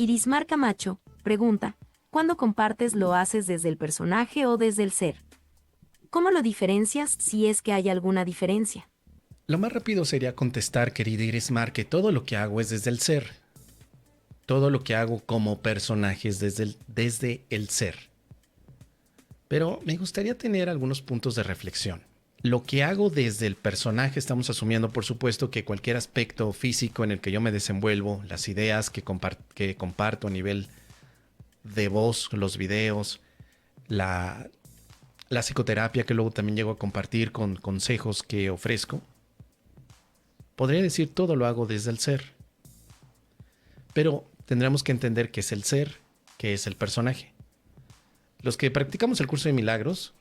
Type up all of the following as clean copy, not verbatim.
Irismar Camacho pregunta, ¿cuándo compartes lo haces desde el personaje o desde el ser? ¿Cómo lo diferencias si es que hay alguna diferencia? Lo más rápido sería contestar, querida Irismar, que todo lo que hago es desde el ser. Todo lo que hago como personaje es desde el ser. Pero me gustaría tener algunos puntos de reflexión. Lo que hago desde el personaje, estamos asumiendo, por supuesto, que cualquier aspecto físico en el que yo me desenvuelvo, las ideas que comparto a nivel de voz, los videos, la psicoterapia que luego también llego a compartir con consejos que ofrezco, podría decir todo lo hago desde el ser. Pero tendremos que entender qué es el ser, qué es el personaje. Los que practicamos el curso de milagros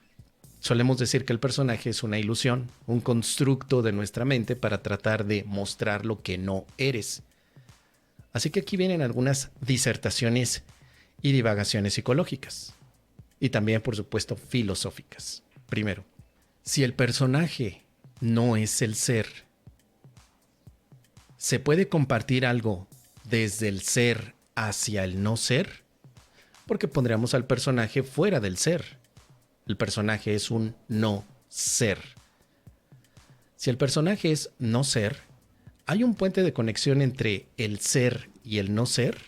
solemos decir que el personaje es una ilusión, un constructo de nuestra mente para tratar de mostrar lo que no eres. Así que aquí vienen algunas disertaciones y divagaciones psicológicas. Y también, por supuesto, filosóficas. Primero, si el personaje no es el ser, ¿se puede compartir algo desde el ser hacia el no ser? Porque pondríamos al personaje fuera del ser. El personaje es un no ser. Si el personaje es no ser, ¿hay un puente de conexión entre el ser y el no ser?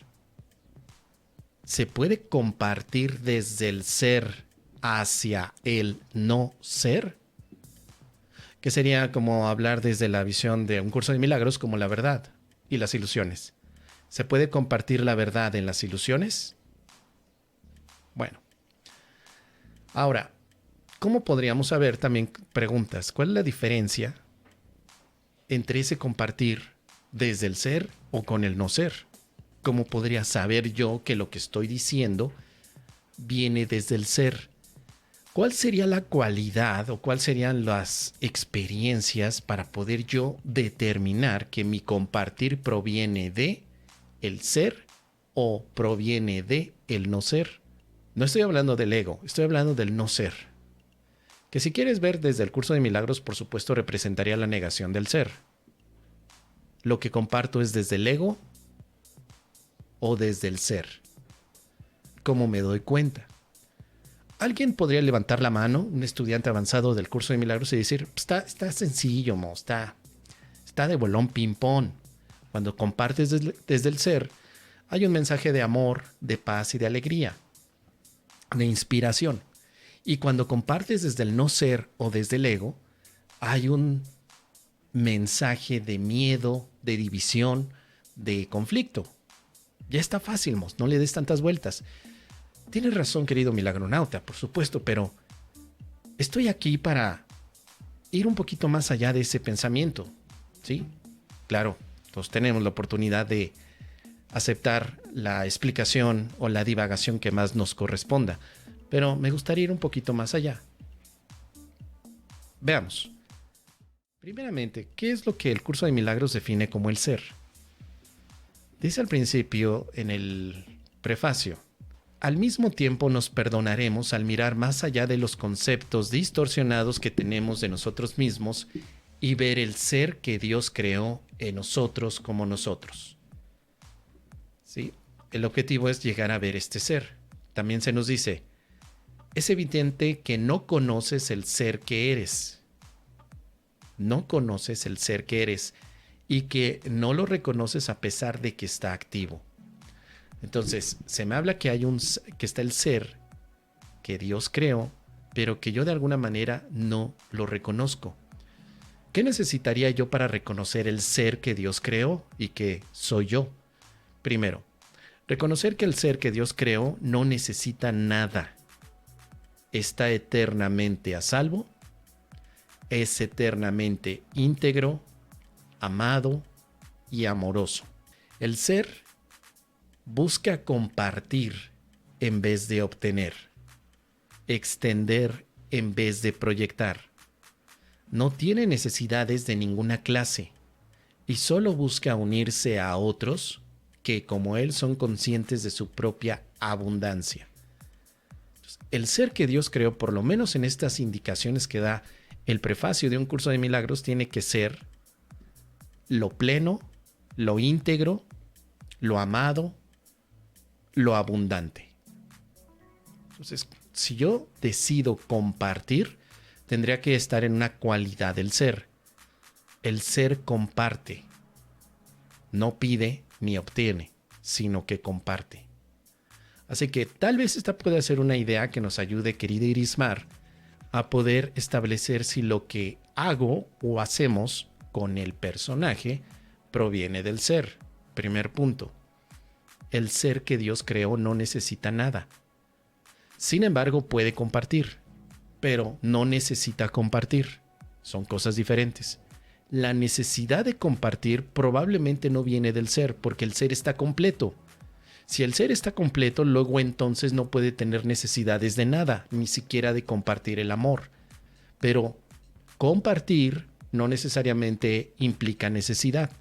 ¿Se puede compartir desde el ser hacia el no ser? Que sería como hablar desde la visión de un curso de milagros como la verdad y las ilusiones. ¿Se puede compartir la verdad en las ilusiones? Bueno. Ahora, ¿cómo podríamos saber también preguntas? ¿Cuál es la diferencia entre ese compartir desde el ser o con el no ser? ¿Cómo podría saber yo que lo que estoy diciendo viene desde el ser? ¿Cuál sería la cualidad o cuáles serían las experiencias para poder yo determinar que mi compartir proviene de el ser o proviene de el no ser? No estoy hablando del ego, estoy hablando del no ser. Que si quieres ver desde el curso de milagros, por supuesto, representaría la negación del ser. Lo que comparto es desde el ego o desde el ser. ¿Cómo me doy cuenta? Alguien podría levantar la mano, un estudiante avanzado del curso de milagros, y decir, está sencillo, está de bolón ping-pong. Cuando compartes desde el ser, hay un mensaje de amor, de paz y de alegría, de inspiración. Y cuando compartes desde el no ser o desde el ego, hay un mensaje de miedo, de división, de conflicto. Ya está fácil, Mos, no le des tantas vueltas. Tienes razón, querido milagronauta, por supuesto, pero estoy aquí para ir un poquito más allá de ese pensamiento. ¿Sí? Claro, todos tenemos la oportunidad de aceptar la explicación o la divagación que más nos corresponda, pero me gustaría ir un poquito más allá. Veamos. Primeramente, ¿qué es lo que el curso de milagros define como el ser? Dice al principio, en el prefacio, al mismo tiempo nos perdonaremos al mirar más allá de los conceptos distorsionados que tenemos de nosotros mismos y ver el ser que Dios creó en nosotros como nosotros. ¿Sí? El objetivo es llegar a ver este ser. También se nos dice, es evidente que no conoces el ser que eres. No conoces el ser que eres y que no lo reconoces a pesar de que está activo. Entonces, se me habla que que está el ser que Dios creó, pero que yo de alguna manera no lo reconozco. ¿Qué necesitaría yo para reconocer el ser que Dios creó y que soy yo? Primero, reconocer que el ser que Dios creó no necesita nada. Está eternamente a salvo, es eternamente íntegro, amado y amoroso. El ser busca compartir en vez de obtener, extender en vez de proyectar. No tiene necesidades de ninguna clase y solo busca unirse a otros que, como él, son conscientes de su propia abundancia. El ser que Dios creó, por lo menos en estas indicaciones que da el prefacio de un curso de milagros, tiene que ser lo pleno, lo íntegro, lo amado lo abundante. Entonces, si yo decido compartir, tendría que estar en una cualidad del ser. El ser comparte, no pide ni obtiene, sino que comparte. Así que tal vez esta pueda ser una idea que nos ayude, querida Irismar, a poder establecer si lo que hago o hacemos con el personaje proviene del ser. Primer punto. El ser que Dios creó no necesita nada. Sin embargo, puede compartir, pero no necesita compartir. Son cosas diferentes. La necesidad de compartir probablemente no viene del ser, porque el ser está completo. Si el ser está completo, luego entonces no puede tener necesidades de nada, ni siquiera de compartir el amor. Pero compartir no necesariamente implica necesidad.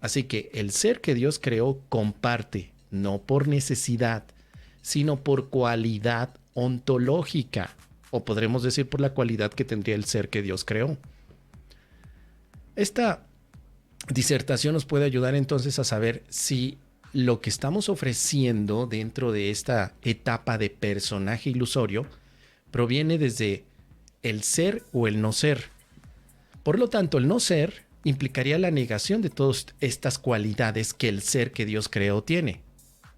Así que el ser que Dios creó comparte, no por necesidad, sino por cualidad ontológica, o podremos decir por la cualidad que tendría el ser que Dios creó. Esta disertación nos puede ayudar entonces a saber si lo que estamos ofreciendo dentro de esta etapa de personaje ilusorio proviene desde el ser o el no ser. Por lo tanto, el no ser implicaría la negación de todas estas cualidades que el ser que Dios creó tiene.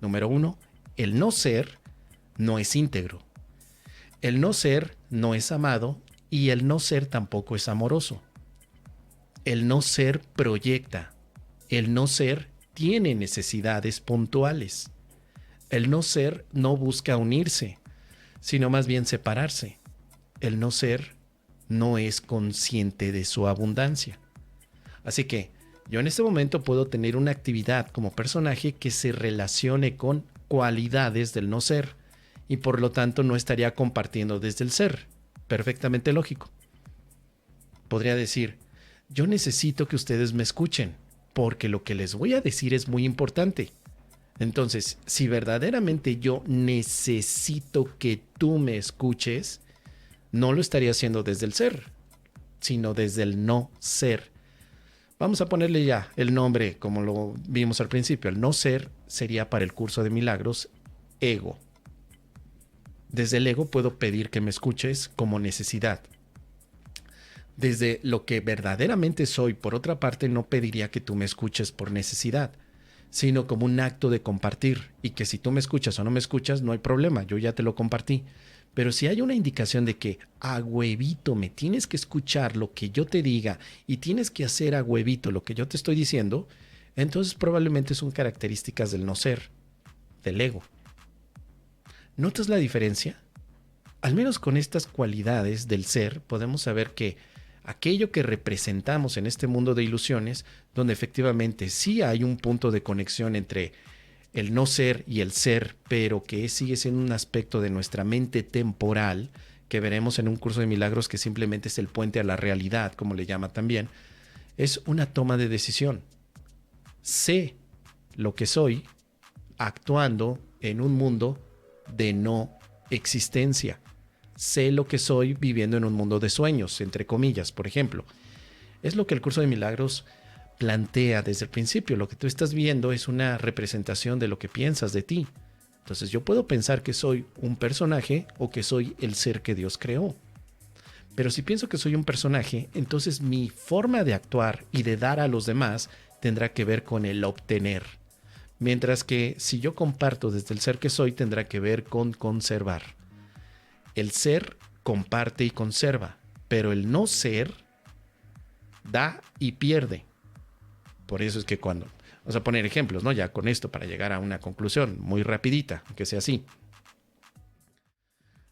Número 1, el no ser no es íntegro. El no ser no es amado y el no ser tampoco es amoroso. El no ser proyecta. El no ser tiene necesidades puntuales. El no ser no busca unirse, sino más bien separarse. El no ser no es consciente de su abundancia. Así que yo en este momento puedo tener una actividad como personaje que se relacione con cualidades del no ser y por lo tanto no estaría compartiendo desde el ser. Perfectamente lógico. Podría decir, yo necesito que ustedes me escuchen porque lo que les voy a decir es muy importante. Entonces, si verdaderamente yo necesito que tú me escuches, no lo estaría haciendo desde el ser, sino desde el no ser. Vamos a ponerle ya el nombre como lo vimos al principio. El no ser sería para el curso de milagros ego. Desde el ego puedo pedir que me escuches como necesidad. Desde lo que verdaderamente soy, por otra parte, no pediría que tú me escuches por necesidad, sino como un acto de compartir, y que si tú me escuchas o no me escuchas, no hay problema, yo ya te lo compartí. Pero si hay una indicación de que a huevito me tienes que escuchar lo que yo te diga y tienes que hacer a huevito lo que yo te estoy diciendo, entonces probablemente son características del no ser, del ego. ¿Notas la diferencia? Al menos con estas cualidades del ser podemos saber que aquello que representamos en este mundo de ilusiones, donde efectivamente sí hay un punto de conexión entre el no ser y el ser, pero que sigue siendo un aspecto de nuestra mente temporal, que veremos en un curso de milagros que simplemente es el puente a la realidad, como le llama también, es una toma de decisión. Sé lo que soy actuando en un mundo de no existencia. Sé lo que soy viviendo en un mundo de sueños, entre comillas, por ejemplo. Es lo que el curso de milagros plantea desde el principio. Lo que tú estás viendo es una representación de lo que piensas de ti. Entonces yo puedo pensar que soy un personaje o que soy el ser que Dios creó. Pero si pienso que soy un personaje, entonces mi forma de actuar y de dar a los demás tendrá que ver con el obtener. Mientras que si yo comparto desde el ser que soy, tendrá que ver con conservar. El ser comparte y conserva, pero el no ser da y pierde. Por eso es que cuando... Vamos a poner ejemplos, ¿no? Ya con esto para llegar a una conclusión muy rapidita, aunque sea así.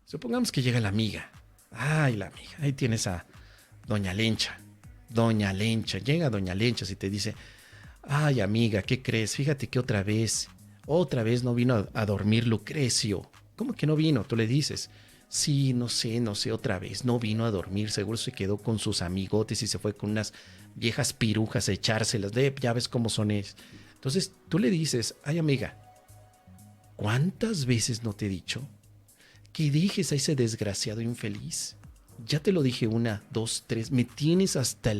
Supongamos que llega la amiga. Ay, la amiga. Ahí tienes a Doña Lencha. Doña Lencha. Llega Doña Lencha y te dice, ay, amiga, ¿qué crees? Fíjate que otra vez no vino a dormir Lucrecio. ¿Cómo que no vino? Tú le dices, sí, no sé, otra vez no vino a dormir. Seguro se quedó con sus amigotes y se fue con unas viejas pirujas a echárselas. Ya ves cómo son ellos. Entonces tú le dices, ay, amiga, ¿cuántas veces no te he dicho que dejes a ese desgraciado infeliz? Ya te lo dije 1, 2, 3. Me tienes hasta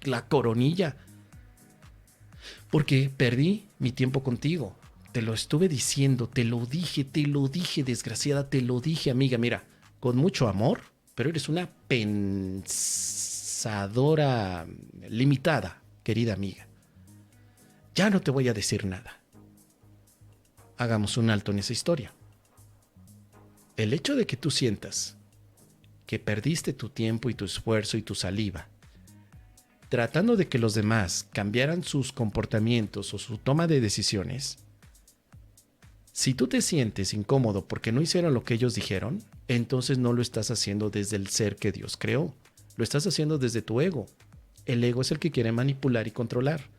la coronilla. Porque perdí mi tiempo contigo. Te lo estuve diciendo, te lo dije, desgraciada, te lo dije, amiga. Mira, con mucho amor, pero eres una pensadora limitada, querida amiga. Ya no te voy a decir nada. Hagamos un alto en esa historia. El hecho de que tú sientas que perdiste tu tiempo y tu esfuerzo y tu saliva tratando de que los demás cambiaran sus comportamientos o su toma de decisiones, si tú te sientes incómodo porque no hicieron lo que ellos dijeron, entonces no lo estás haciendo desde el ser que Dios creó. Lo estás haciendo desde tu ego. El ego es el que quiere manipular y controlar.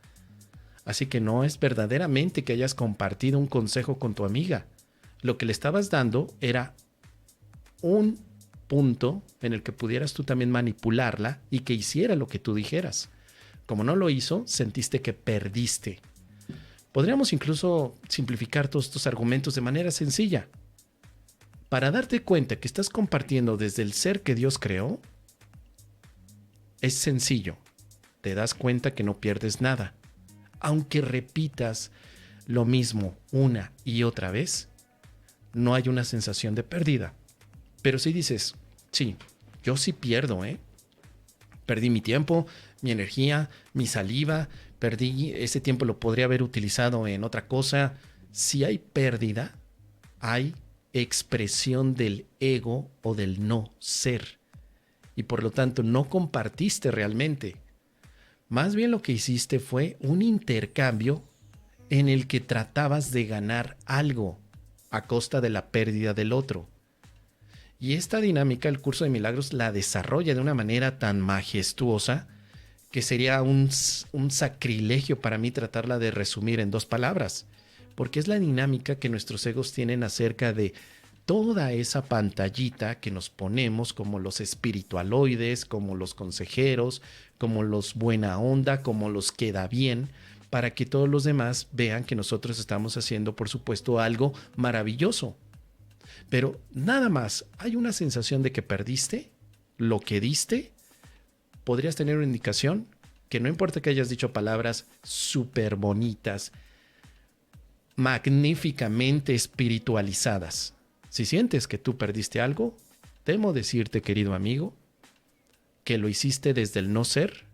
Así que no es verdaderamente que hayas compartido un consejo con tu amiga. Lo que le estabas dando era un punto en el que pudieras tú también manipularla y que hiciera lo que tú dijeras. Como no lo hizo, sentiste que perdiste. Podríamos incluso simplificar todos estos argumentos de manera sencilla. Para darte cuenta que estás compartiendo desde el ser que Dios creó, es sencillo. Te das cuenta que no pierdes nada. Aunque repitas lo mismo una y otra vez, no hay una sensación de pérdida. Pero si dices, sí, yo sí pierdo, Perdí mi tiempo, mi energía, mi saliva, perdí ese tiempo, lo podría haber utilizado en otra cosa. Si hay pérdida, hay expresión del ego o del no ser. Y por lo tanto no compartiste realmente. Más bien lo que hiciste fue un intercambio en el que tratabas de ganar algo a costa de la pérdida del otro. Y esta dinámica, el curso de milagros la desarrolla de una manera tan majestuosa que sería un sacrilegio para mí tratarla de resumir en 2 palabras, porque es la dinámica que nuestros egos tienen acerca de toda esa pantallita que nos ponemos como los espiritualoides, como los consejeros, como los buena onda, como los queda bien, para que todos los demás vean que nosotros estamos haciendo, por supuesto, algo maravilloso. Pero nada más, hay una sensación de que perdiste lo que diste. Podrías tener una indicación que no importa que hayas dicho palabras súper bonitas, magníficamente espiritualizadas. Si sientes que tú perdiste algo, temo decirte, querido amigo, que lo hiciste desde el no ser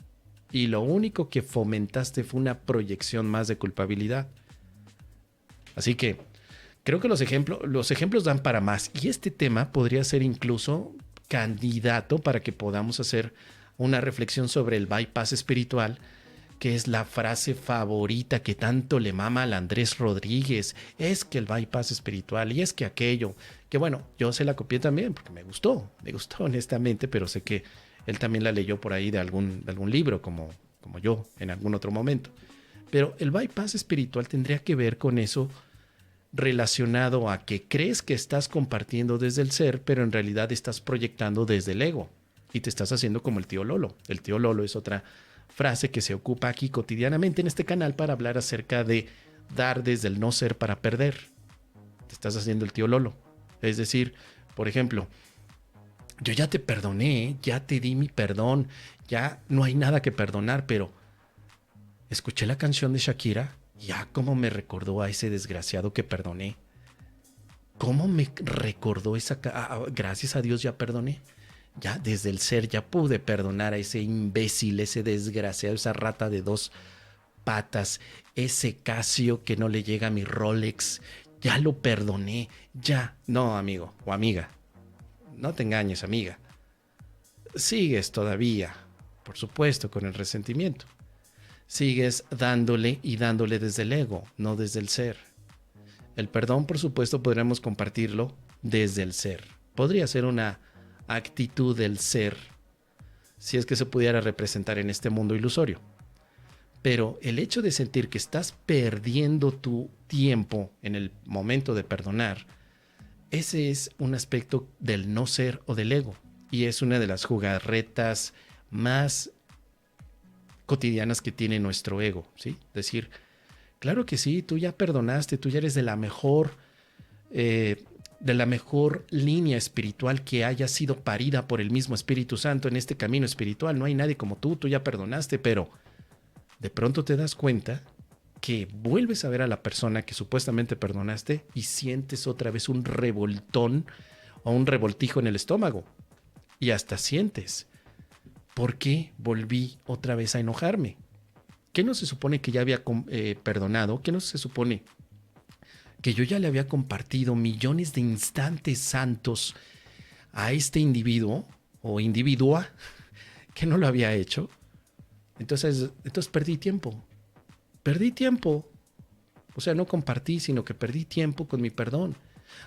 y lo único que fomentaste fue una proyección más de culpabilidad. Así que creo que los ejemplos dan para más y este tema podría ser incluso candidato para que podamos hacer una reflexión sobre el bypass espiritual, que es la frase favorita que tanto le mama al Andrés Rodríguez. Es que el bypass espiritual y es que aquello, que bueno, yo se la copié también porque me gustó honestamente, pero sé que él también la leyó por ahí de algún libro como yo en algún otro momento. Pero el bypass espiritual tendría que ver con eso relacionado a que crees que estás compartiendo desde el ser, pero en realidad estás proyectando desde el ego y te estás haciendo como el tío Lolo. El tío Lolo es otra frase que se ocupa aquí cotidianamente en este canal para hablar acerca de dar desde el no ser para perder. Te estás haciendo el tío Lolo. Es decir, por ejemplo, yo ya te perdoné, ya te di mi perdón, ya no hay nada que perdonar, pero escuché la canción de Shakira, ya cómo me recordó a ese desgraciado que perdoné. ¿Cómo me recordó gracias a Dios ya perdoné? Ya desde el ser ya pude perdonar a ese imbécil, ese desgraciado, esa rata de 2 patas, ese Casio que no le llega a mi Rolex. Ya lo perdoné, ya. No, amigo o amiga, no te engañes, amiga. Sigues todavía, por supuesto, con el resentimiento. Sigues dándole y dándole desde el ego, no desde el ser. El perdón, por supuesto, podríamos compartirlo desde el ser. Podría ser una actitud del ser, si es que se pudiera representar en este mundo ilusorio. Pero el hecho de sentir que estás perdiendo tu tiempo en el momento de perdonar, ese es un aspecto del no ser o del ego. Y es una de las jugarretas más cotidianas que tiene nuestro ego, ¿sí? Decir, claro que sí, tú ya perdonaste, tú ya eres de la mejor línea espiritual que haya sido parida por el mismo Espíritu Santo en este camino espiritual. No hay nadie como tú ya perdonaste, pero de pronto te das cuenta que vuelves a ver a la persona que supuestamente perdonaste y sientes otra vez un revoltón o un revoltijo en el estómago. Y hasta sientes, ¿por qué volví otra vez a enojarme? ¿Qué no se supone que ya había perdonado? ¿Qué no se supone que yo ya le había compartido millones de instantes santos a este individuo o individua que no lo había hecho? Entonces perdí tiempo. Perdí tiempo. O sea, no compartí, sino que perdí tiempo con mi perdón.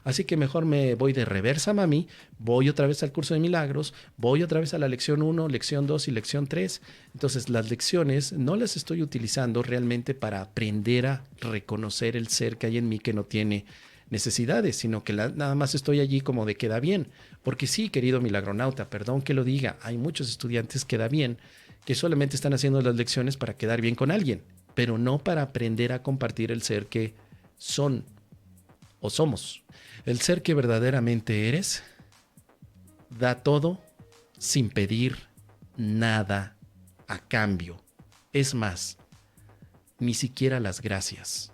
Así que mejor me voy de reversa, mami. Voy otra vez al curso de milagros. Voy otra vez a la lección 1, lección 2 y lección 3. Entonces, las lecciones no las estoy utilizando realmente para aprender a reconocer el ser que hay en mí que no tiene necesidades, sino que nada más estoy allí como de queda bien. Porque sí, querido milagronauta, perdón que lo diga, hay muchos estudiantes que da bien, que solamente están haciendo las lecciones para quedar bien con alguien, pero no para aprender a compartir el ser que son o somos. El ser que verdaderamente eres da todo sin pedir nada a cambio. Es más, ni siquiera las gracias.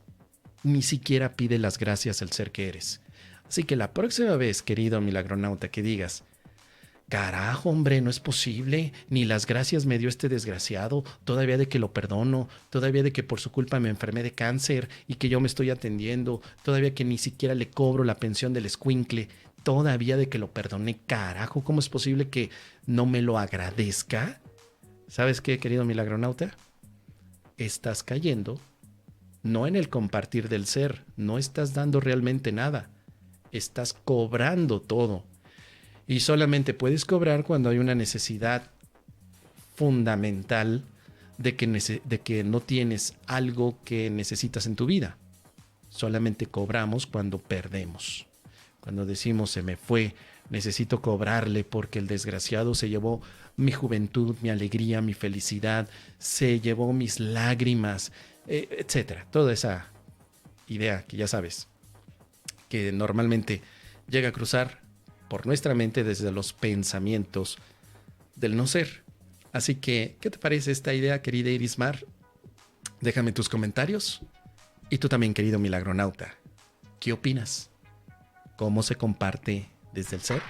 Ni siquiera pide las gracias el ser que eres. Así que la próxima vez, querido milagronauta, que digas, carajo, hombre, no es posible, ni las gracias me dio este desgraciado, todavía de que lo perdono, todavía de que por su culpa me enfermé de cáncer y que yo me estoy atendiendo, todavía que ni siquiera le cobro la pensión del escuincle, todavía de que lo perdoné, carajo, ¿cómo es posible que no me lo agradezca? ¿Sabes qué, querido milagronauta? Estás cayendo no en el compartir del ser, no estás dando realmente nada, estás cobrando todo. Y solamente puedes cobrar cuando hay una necesidad fundamental de que no tienes algo que necesitas en tu vida. Solamente cobramos cuando perdemos. Cuando decimos se me fue, necesito cobrarle porque el desgraciado se llevó mi juventud, mi alegría, mi felicidad, se llevó mis lágrimas, etcétera. Toda esa idea que ya sabes, que normalmente llega a cruzar por nuestra mente desde los pensamientos del no ser. Así que, ¿qué te parece esta idea, querida Irismar? Déjame tus comentarios. Y tú también, querido milagronauta, ¿qué opinas? ¿Cómo se comparte desde el ser?